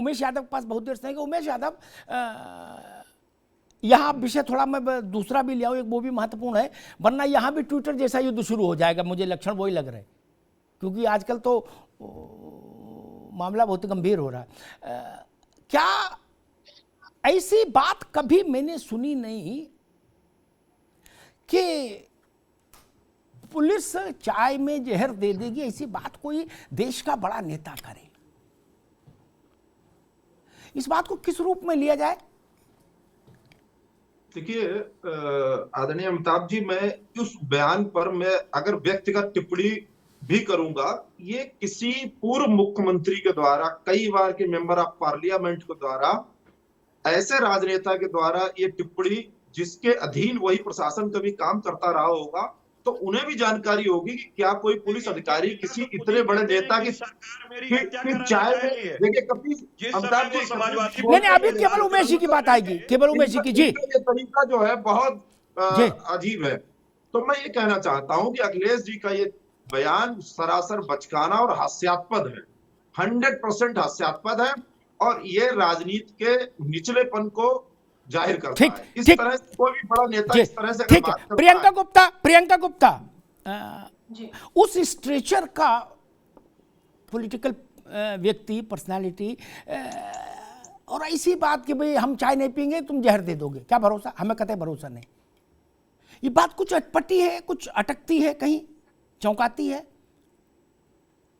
उमेश यादव के पास बहुत देर से है कि उमेश यादव यहाँ विषय थोड़ा मैं दूसरा भी ले आऊँ, एक वो भी महत्वपूर्ण है, वरना यहाँ भी ट्विटर जैसा युद्ध शुरू हो जाएगा, मुझे लक्षण वही लग रहे हैं, क्योंकि आजकल तो मामला बहुत गंभीर हो रहा है। क्या ऐसी बात कभी मैंने सुनी नहीं कि पुलिस चाय में जहर दे देगी, ऐसी बात कोई देश का बड़ा नेता करे। इस बात को किस रूप में लिया जाए? देखिए आदरणीय अमिताभ जी, मैं उस बयान पर मैं अगर व्यक्तिगत टिप्पणी भी करूंगा, ये किसी पूर्व मुख्यमंत्री के द्वारा, कई बार के मेंबर ऑफ पार्लियामेंट के द्वारा, ऐसे राजनेता के द्वारा ये टिप्पणी, जिसके अधीन वही प्रशासन कभी काम करता रहा होगा, तो उन्हें भी जानकारी होगी कि क्या कोई पुलिस अधिकारी किसी इतने बड़े नेता की चाय में, देखिए कभी अमिताभ जी, नहीं अभी केवल उमेश जी की बात आएगी, केवल उमेश जी की। जी, ये तरीका जो है बहुत अजीब है। तो मैं ये कहना चाहता हूं कि अखिलेश जी का ये बयान सरासर बचकाना और हास्यास्पद है, 100% हास्यास्पद है, और ये राजनीति के निचलेपन को जाहिर करता है। इस तरह से कोई भी बड़ा नेता इस तरह से ठीक है। प्रियंका गुप्ता, उस स्ट्रेचर का पॉलिटिकल व्यक्ति, पर्सनालिटी, और ऐसी बात कि भाई हम चाय नहीं पीएंगे तुम जहर दे दोगे, क्या भरोसा? हमें कतई भरोसा नहीं। ये बात कुछ अटपटी है, कुछ अटकती है, कहीं चौंकाती है।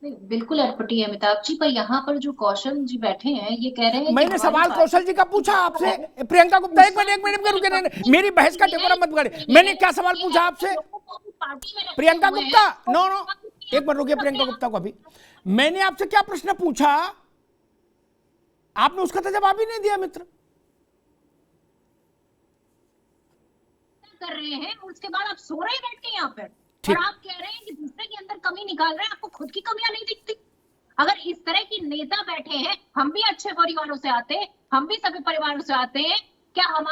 बिल्कुल अटपटी है अमिताभ जी, पर यहाँ पर जो कौशल जी बैठे हैं ये कह रहे हैं, मैंने सवाल कौशल जी का पूछा आपसे। प्रियंका गुप्ता, एक मिनट रुके, मेरी बहस का डेकोरम मत बिगाड़े। मैंने क्या सवाल पूछा आपसे? प्रियंका गुप्ता, नो, एक मिनट रुकिए प्रियंका गुप्ता को। अभी मैंने आपसे क्या प्रश्न पूछा, आपने उसका तो जवाब ही नहीं दिया मित्र। कर रहे हैं उसके बाद आप सो रहे बैठ के यहाँ पर, और आप कह रहे हैं कि दूसरे के अंदर कमी निकाल रहे हैं, आपको खुद की कमियां नहीं दिखती? अगर इस तरह की नेता बैठे हैं, हम भी अच्छे परिवारों से आते हैं, हम भी सभी परिवारों से आते हैं, क्या हम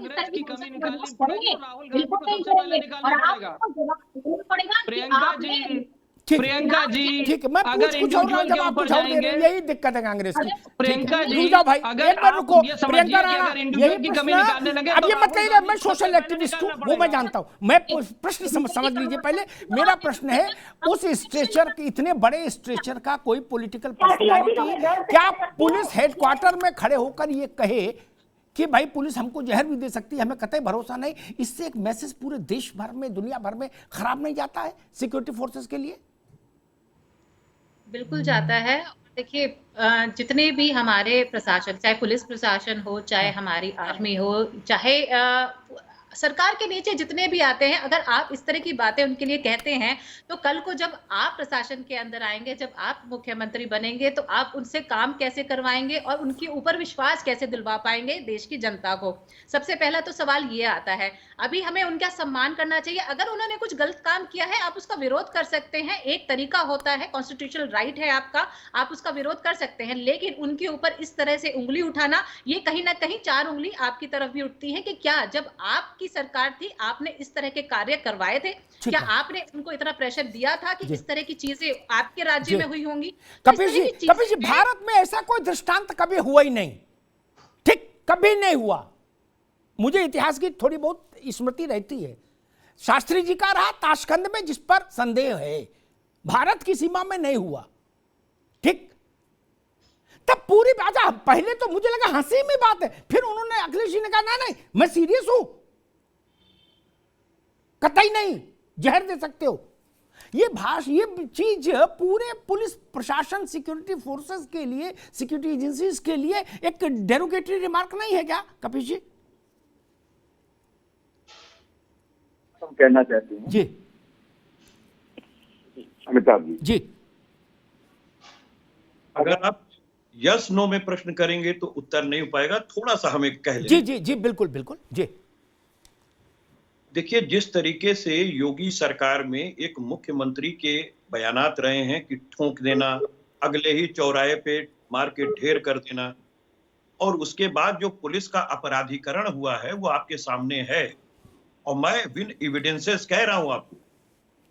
इस तरह की कमी करेंगे? बिल्कुल नहीं करेंगे, और आपको जवाब देना पड़ेगा कि आपने। प्रियंका जी, ठीक है, मैं कुछ और जवाब पूछाऊंगा, यही दिक्कत है कांग्रेस की। प्रियंका जी, भाई एक बार रुको, प्रियंका राणा, यही कमी निकालने लगे, अब ये मत कहिएगा मैं सोशल एक्टिविस्ट हूँ, वो मैं जानता हूँ। मैं प्रश्न समझ लीजिए पहले। मेरा प्रश्न है, उस स्ट्रेचर, इतने बड़े स्ट्रेचर का कोई पॉलिटिकल पर्सनालिटी क्या पुलिस हेडक्वार्टर में खड़े होकर ये कहे कि भाई पुलिस हमको जहर भी दे सकती है, हमें कतई भरोसा नहीं? इससे एक मैसेज पूरे देश भर में, दुनिया भर में खराब नहीं जाता है सिक्योरिटी फोर्सेस के लिए? बिल्कुल जाता है। देखिए, जितने भी हमारे प्रशासन, चाहे पुलिस प्रशासन हो, चाहे हमारी आर्मी हो, चाहे सरकार के नीचे जितने भी आते हैं, अगर आप इस तरह की बातें उनके लिए कहते हैं, तो कल को जब आप प्रशासन के अंदर आएंगे, जब आप मुख्यमंत्री बनेंगे, तो आप उनसे काम कैसे करवाएंगे और उनके ऊपर विश्वास कैसे दिलवा पाएंगे देश की जनता को? सबसे पहला तो सवाल ये आता है। अभी हमें उनका सम्मान करना चाहिए। अगर उन्होंने कुछ गलत काम किया है, आप उसका विरोध कर सकते हैं, एक तरीका होता है, कॉन्स्टिट्यूशनल राइट है आपका, आप उसका विरोध कर सकते हैं। लेकिन उनके ऊपर इस तरह से उंगली उठाना, ये कहीं ना कहीं चार उंगली आपकी तरफ भी उठती है कि क्या जब आपकी सरकार थी आपने इस तरह के कार्य करवाए थे? क्या आपने उनको इतना प्रेशर दिया था कि इस तरह की चीजें आपके राज्य में हुई होंगी? कपिल जी, भारत में ऐसा कोई दृष्टांत कभी हुआ ही नहीं, ठीक, कभी नहीं हुआ। मुझे इतिहास की थोड़ी बहुत स्मृति रहती है, शास्त्री जी का रहा ताशकंद में, जिस पर संदेह है, भारत की सीमा में नहीं हुआ, ठीक। तब पूरी बात, पहले तो मुझे लगा हंसी में बात है, फिर उन्होंने, अखिलेश जी ने कहा नहीं मैं सीरियस हूं, कतई नहीं, जहर दे सकते हो। ये चीज पूरे पुलिस प्रशासन, सिक्योरिटी फोर्सेस के लिए, सिक्योरिटी एजेंसीज के लिए एक डेरोगेटरी रिमार्क नहीं है क्या कपिल जी? हम कहना चाहते हैं जी अमिताभ जी, अगर आप यस नो में प्रश्न करेंगे तो उत्तर नहीं हो पाएगा, थोड़ा सा हमें कह लें। जी बिल्कुल जी। देखिए, जिस तरीके से योगी सरकार में एक मुख्यमंत्री के बयानात रहे हैं कि ठोक देना, अगले ही चौराहे पे मार के ढेर कर देना, और उसके बाद जो पुलिस का अपराधीकरण हुआ है वो आपके सामने है, और मैं विन एविडेंसेस कह रहा हूं आपको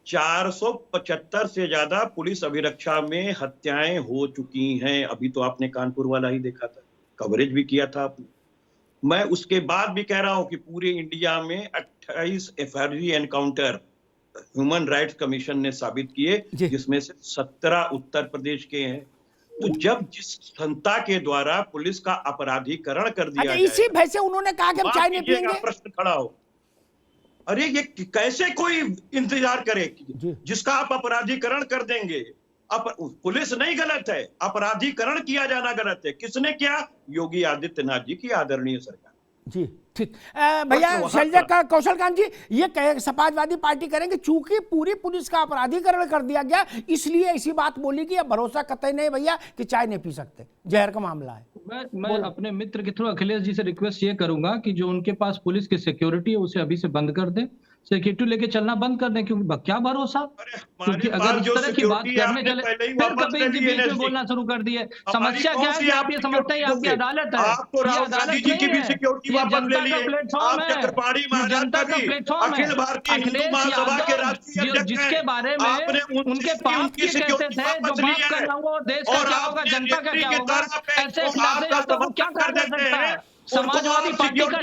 475 से ज्यादा पुलिस अभिरक्षा में हत्याएं हो चुकी हैं। अभी तो आपने कानपुर वाला ही देखा था, कवरेज भी किया था आपने। मैं उसके बाद भी कह रहा हूं कि पूरे इंडिया में 28 FIR encounter human rights commission ने साबित किए, जिसमें से 17 उत्तर प्रदेश के हैं। तो जब जिस संस्था के द्वारा पुलिस का अपराधीकरण कर दिया जाए, इसी भय से उन्होंने कहा कि हम चाय नहीं पिएंगे। प्रश्न खड़ा हो, अरे ये कैसे कोई इंतजार करे जिसका आप अपराधीकरण कर देंगे? पुलिस नहीं गलत है, अपराधीकरण किया जाना गलत है। किसने किया? योगी आदित्यनाथ जी की आदरणीय सरकार। जी ठीक। भैया शैलजा कौशलकांत जी, ये समाजवादी पार्टी करेंगे चूंकि पूरी पुलिस का अपराधीकरण कर दिया गया इसलिए ऐसी बात बोली कि भरोसा कतई नहीं भैया कि चाय नहीं पी सकते, जहर का मामला है। मैं अपने मित्र के थ्रू अखिलेश जी से रिक्वेस्ट ये करूंगा कि जो उनके पास पुलिस की सिक्योरिटी है उसे अभी से बंद कर दें, सिक्योरिटी लेके चलना बंद कर दें, क्योंकि क्या भरोसा, क्योंकि अगर इस तरह की बात करने चले फिर कपिल जी बीच में बोलना शुरू कर दिए। समस्या क्या है? आप ये समझते हैं आपकी अदालत है, ये अदालत नहीं है, ये जनता का प्लेटफॉर्म है, जनता का प्लेटफॉर्म है। अखिलेश यादव जिसके बारे में उनके पाप के कहते थे, जो बाप करना हुआ देश का क्या होगा, जनता का क्या होगा, ऐसे क्या कर सकता है? समाजवादी पार्टी का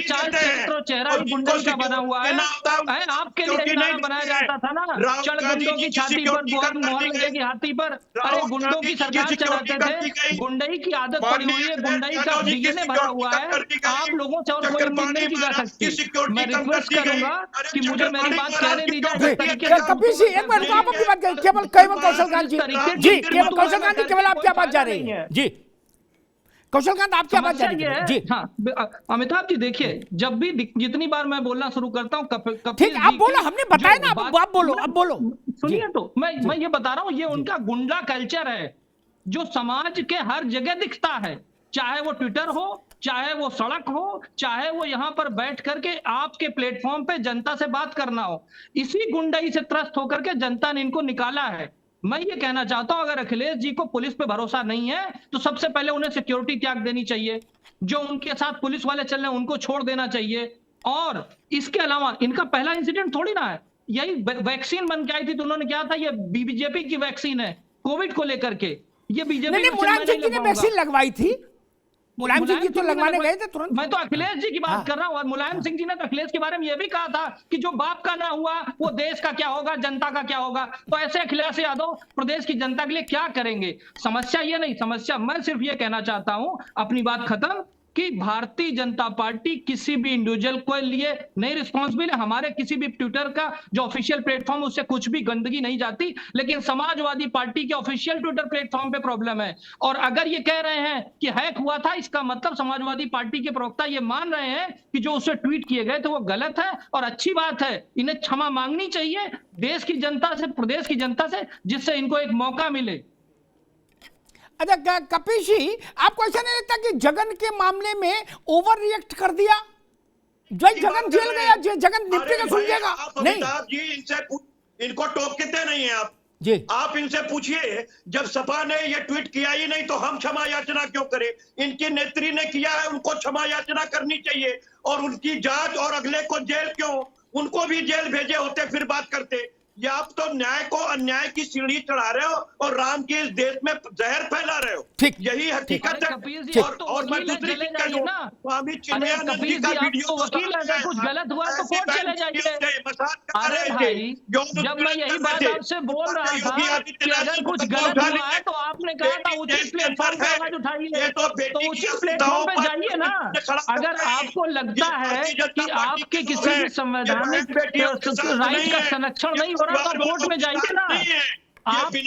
चेहरा ही गुंडों का बना हुआ है। आपके लिए नारा बनाया जाता था ना, चढ़ गुंडों की छाती पर मोहर लगेगी हाथी पर। अरे गुंडों की सरकार चलाते थे, गुंडई की आदत पड़ी हुई है, गुंडई का डीएनए भरा हुआ है। आप लोगों से और कोई उम्मीद नहीं की जा सकती। मैं रिक्वेस्ट करूंगा कि मुझे मेरी बात कहने दी जाए। कपिल जी एक मिनट, आप अपनी बात करें। केवल कौशलकांत जी, केवल कौशलकांत जी, केवल आप क्या बात जा रही है? जी कौशलकांत, आप क्या बात जा रही है? जी हाँ अमिताभ जी, देखिए जब भी जितनी बार मैं बोलना शुरू करता हूँ ठीक, आप बोलो, हमने बताया ना, आप बोलो, अब बोलो। सुनिए तो मैं ये बता रहा हूँ, ये उनका गुंडा कल्चर है जो समाज के हर जगह दिखता है, चाहे वो ट्विटर हो, चाहे वो सड़क हो, चाहे वो यहाँ पर बैठ करके आपके प्लेटफॉर्म पे जनता से बात करना हो। इसी गुंडाई से त्रस्त होकर के जनता ने इनको निकाला है। मैं ये कहना चाहता हूं, अगर अखिलेश जी को पुलिस पे भरोसा नहीं है तो सबसे पहले उन्हें सिक्योरिटी त्याग देनी चाहिए, जो उनके साथ पुलिस वाले चल रहे हैं उनको छोड़ देना चाहिए। और इसके अलावा इनका पहला इंसिडेंट थोड़ी ना है, यही वैक्सीन बन के आई थी तो उन्होंने क्या था, ये बीजेपी की वैक्सीन है कोविड को लेकर के, ये बीजेपी मुलायम सिंह जी ने वैक्सीन लगवाई थी, मुलायम सिंह जी तो लगवाने गए थे तुरंत। मैं तो अखिलेश जी की बात कर रहा हूँ, और मुलायम सिंह जी ने तो अखिलेश के बारे में यह भी कहा था कि जो बाप का ना हुआ वो देश का क्या होगा, जनता का क्या होगा। तो ऐसे अखिलेश यादव प्रदेश की जनता के लिए क्या करेंगे? समस्या ये नहीं, समस्या मैं सिर्फ ये कहना चाहता हूं, अपनी बात खत्म, कि भारतीय जनता पार्टी किसी भी इंडिविजुअल को लिए नहीं रिस्पॉन्सिबल है। हमारे किसी भी ट्विटर का जो ऑफिशियल प्लेटफॉर्म उससे कुछ भी गंदगी नहीं जाती, लेकिन समाजवादी पार्टी के ऑफिशियल ट्विटर प्लेटफॉर्म पे प्रॉब्लम है। और अगर ये कह रहे हैं कि हैक हुआ था, इसका मतलब समाजवादी पार्टी के प्रवक्ता ये मान रहे हैं कि जो उससे ट्वीट किए गए थे वो गलत है। और अच्छी बात है, इन्हें क्षमा मांगनी चाहिए देश की जनता से, प्रदेश की जनता से, जिससे इनको एक मौका मिले। अच्छा कपिल जी, आपको ऐसा नहीं लगता कि जगन के मामले में ओवर रिएक्ट कर दिया? जगन जेल गया, जगन निपटेगा, सुलझेगा नहीं? जी इनको टोकते नहीं है आप जी, आप इनसे पूछिए, जब सपा ने ये ट्वीट किया ही नहीं तो हम क्षमा याचना क्यों करें? इनकी नेत्री ने किया है, उनको क्षमा याचना करनी चाहिए। और उनकी जांच, और अगले को जेल क्यों? उनको भी जेल भेजे होते फिर बात करते। या आप तो न्याय को अन्याय की सीढ़ी चढ़ा रहे हो और राम के इस देश में जहर फैला रहे हो। ठीक, यही हकीकत है। और मैं दूसरी चीज कह दूं, स्वामी चिन्मयानंद जी का वीडियो वकील अगर कुछ गलत हुआ तो कोर्ट चले जाइए। अरे भाई, जब मैं यही बात आपसे बोल रहा था कि अगर कुछ गलत हुआ है तो आपने कहा था उचित प्लेटफॉर्म पे आवाज उठाइए, तो उचित प्लेटफॉर्म पे जाइए ना। अगर आपको लगता है कि आपके किसी भी संवैधानिक राइट का संरक्षण नहीं हो रहा तो कोर्ट में जाइए ना। आपने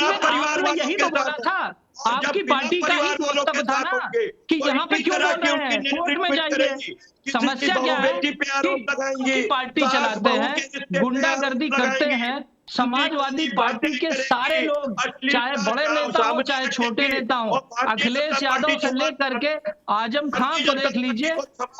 यही तो बोला था, आपकी पार्टी का ही वक्तव्य था ना कि यहाँ पे क्यों बोल रहे हैं, कोर्ट में जाइए। समस्या क्या है कि पार्टी चलाते हैं, गुंडागर्दी करते हैं, समाजवादी पार्टी के सारे लोग, चाहे बड़े नेता हो चाहे छोटे नेता हो, अखिलेश यादव से लेकर के आजम खान को देख लीजिए,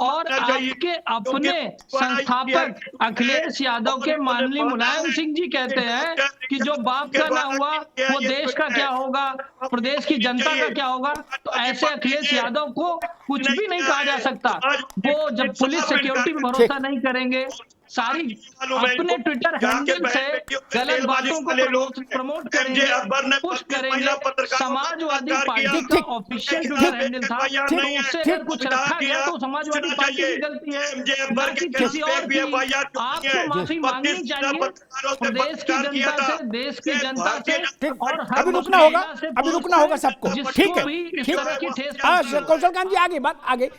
और आपके अपने संस्थापक अखिलेश यादव के माननीय मुलायम सिंह जी कहते हैं कि जो बाप का ना हुआ वो देश का क्या होगा, प्रदेश की जनता का क्या होगा। तो ऐसे अखिलेश यादव को कुछ भी नहीं कहा जा सकता। वो जब पुलिस सिक्योरिटी पे भरोसा नहीं करेंगे, सारी अपने ट्विटर हैंडल से गलत बातों को प्रमोट करेंगे, पुश करेंगे। समाजवादी पार्टी का ऑफिशियल ट्विटर हैंडल था, तो उससे अगर कुछ रखा गया तो समाजवादी पार्टी की गलती है, बाकी किसी और की। आपको माफी मांगनी चाहिए प्रदेश की जनता से, देश की जनता से, और अभी रुकना होगा, अभी रुकना होगा सबको। ठीक है, ठीक है। कौशल कांत जी आगे बात आगे